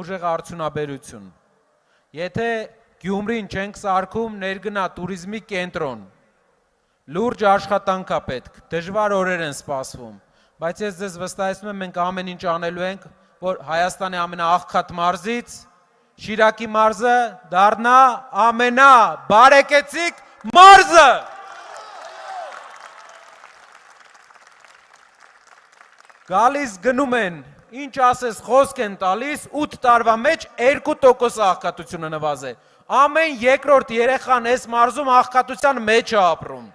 ուժեղ արդյունաբերություն։ Եթե Գյումրին չենք սարքում, ներգնա տուրիզմի կենտրոն, լուրջ աշխատանք է պետք, դժվար օրեր են սպասվում, բայց ես ձեզ վստահեցնում եմ, մենք ամեն ինչ անելու ենք, որ Հայաստանի ամենաաղքատ մարզից Շիրակի մարզը դառնա ամենաբարեկեցիկ մարզը։ Գալիս գնում են, ինչ ասես խոսք են տալիս, 8 տարվա մեջ 2% աղքատությունը նվազե։ Ամեն երկրորդ երեխան այս մարզում աղքատության մեջ է ապրում։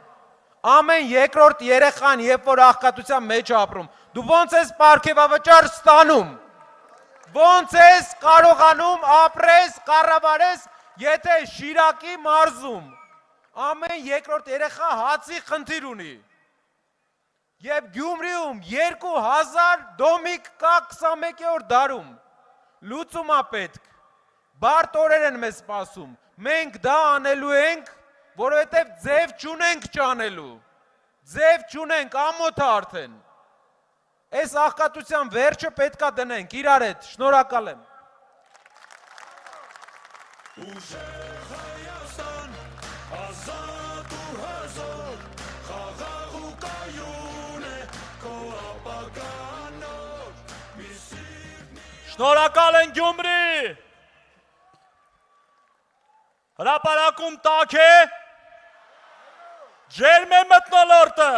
Ամեն երկրորդ երեխան, երբ որ աղքատության մեջ է ապրում, դու ոնց ես պարգևավճար ստանում, ոնց ես կարողանում ապրես, կառավարես, եթե Շիրակի մարզում ամեն երկրորդ երեխա հացի խնդիր ունի։ Եվ Գյումրիում 2000 դոմիկ կա 21-րդ դարում, լուծում է պետք, բարդ օրեր են մեզ սպասում, մենք դա անելու ենք, որովհետև ձև չունենք ճանելու, ձև չունենք, ամոթ է արդեն, այս աղքատության վերջը պետք է դնենք, իրար հետ, շնորհակալ եմ։ Շնորհակալ են Գյումրի, հրապարակում տաք է, ջերմ է մթնոլորտը,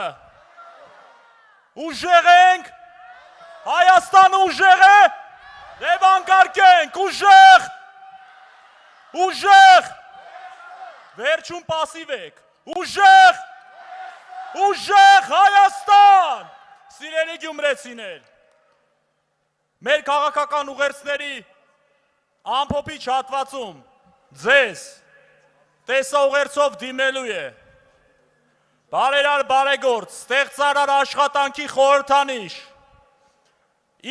ուժեղ ենք, Հայաստանը ուժեղ է, դև անկարգենք, ուժեղ, վերջում պասիվ եք, ուժեղ Հայաստան, սիրելի գյումրեցիներ, մեր քաղաքական ուղերձների ամփոփիչ հատվածում ձեզ տեսաուղերձով դիմելու է բարերար բարեգործ, ստեղծարար աշխատանքի խորհրդանիշ,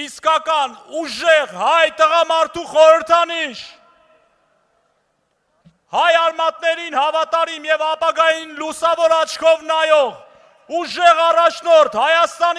իսկական ուժեղ հայ տղամարդու խորհրդանիշ, հայ արմատներին հավատարիմ և ապագային լուսավոր աչքով նայող, ուժեղ առաջնորդ Հայաստանի